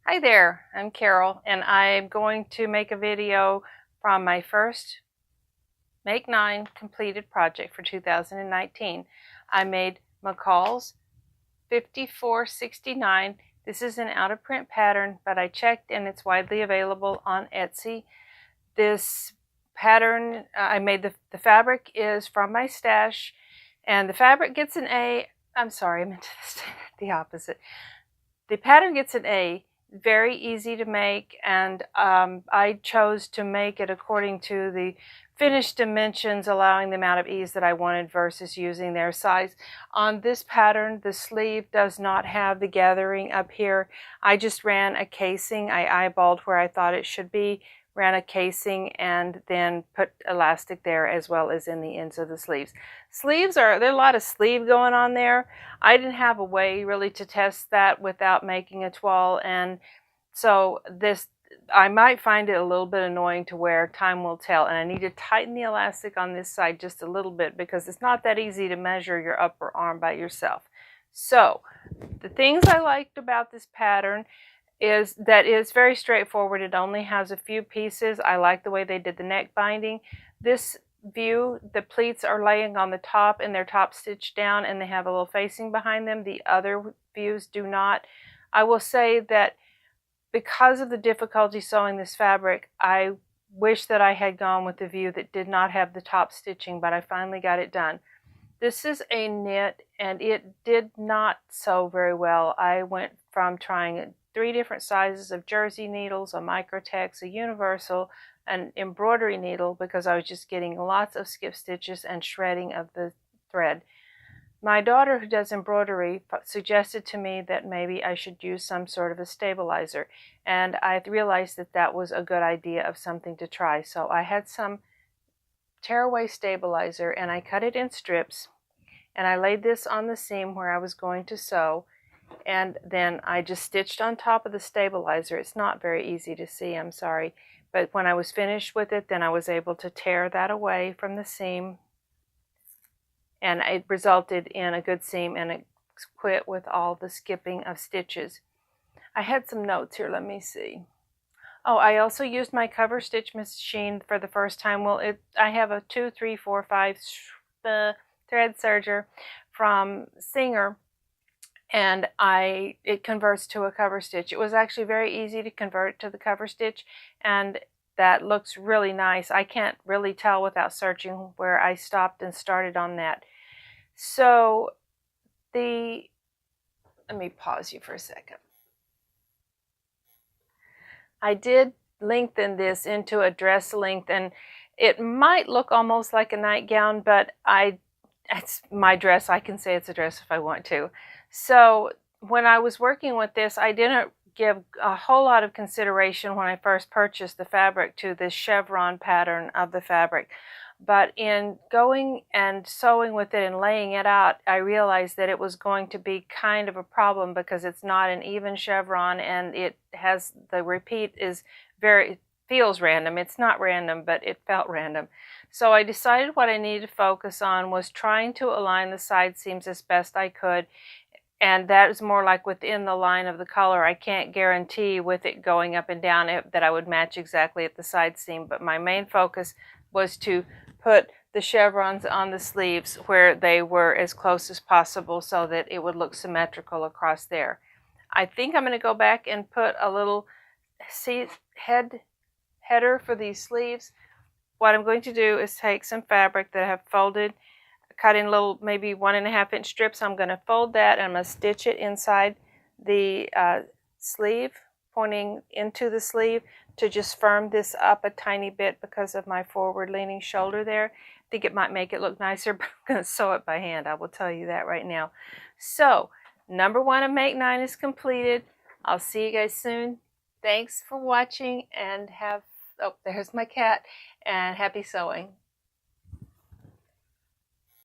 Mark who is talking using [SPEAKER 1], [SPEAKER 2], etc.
[SPEAKER 1] Hi there, I'm Carol, and I'm going to make a video from my first Make 9 completed project for 2019. I made McCall's 5469. This is an out-of-print pattern, but I checked and it's widely available on Etsy. This pattern, I made the fabric is from my stash, and the fabric gets an A. I'm sorry, I meant to say the opposite. The pattern gets an A. Very easy to make, and I chose to make it according to the finished dimensions, allowing the amount of ease that I wanted versus using their size. On this pattern, the sleeve does not have the gathering up here. I just ran a casing. I eyeballed where I thought it should be, ran a casing, and then put elastic there as well as in the ends of the sleeves. There's a lot of sleeve going on there. I didn't have a way really to test that without making a toile, and so I might find it a little bit annoying to wear. Time will tell, and I need to tighten the elastic on this side just a little bit because it's not that easy to measure your upper arm by yourself. So the things I liked about this pattern is that it's very straightforward. It only has a few pieces. I like the way they did the neck binding. This view, the pleats are laying on the top and they're top stitched down, and they have a little facing behind them. The other views do not. I will say that because of the difficulty sewing this fabric, I wish that I had gone with the view that did not have the top stitching, but I finally got it done. This is a knit, and it did not sew very well. I went from trying 3 different sizes of jersey needles, a microtex, a universal, an embroidery needle, because I was just getting lots of skip stitches and shredding of the thread. My daughter, who does embroidery, suggested to me that maybe I should use some sort of a stabilizer, and I realized that that was a good idea of something to try. So I had some tearaway stabilizer, and I cut it in strips, and I laid this on the seam where I was going to sew, and then I just stitched on top of the stabilizer. It's not very easy to see, I'm sorry, but when I was finished with it, then I was able to tear that away from the seam, and it resulted in a good seam, and it quit with all the skipping of stitches. I had some notes here, let me see. Oh, I also used my cover stitch machine for the first time. Well, I have a 2, 3, 4, 5 thread serger from Singer, and it converts to a cover stitch. It was actually very easy to convert to the cover stitch, and that looks really nice. I can't really tell without searching where I stopped and started on that. So let me pause you for a second. I did lengthen this into a dress length, and it might look almost like a nightgown, but it's my dress. I can say it's a dress if I want to. So when I was working with this, I didn't give a whole lot of consideration when I first purchased the fabric to this chevron pattern of the fabric. But in going and sewing with it and laying it out, I realized that it was going to be kind of a problem because it's not an even chevron, and the repeat feels random. It's not random, but it felt random. So I decided what I needed to focus on was trying to align the side seams as best I could, and that is more like within the line of the color. I can't guarantee with it going up and down that I would match exactly at the side seam, but my main focus was to put the chevrons on the sleeves where they were as close as possible so that it would look symmetrical across there. I think I'm going to go back and put a little header for these sleeves. What I'm going to do is take some fabric that I have folded, cut in little maybe 1.5 inch strips. I'm going to fold that, and I'm going to stitch it inside the sleeve, pointing into the sleeve, to just firm this up a tiny bit because of my forward leaning shoulder there. I think it might make it look nicer, but I'm going to sew it by hand. I will tell you that right now. So number 1 of Make 9 is completed. I'll see you guys soon. Thanks for watching, and there's my cat, and happy sewing.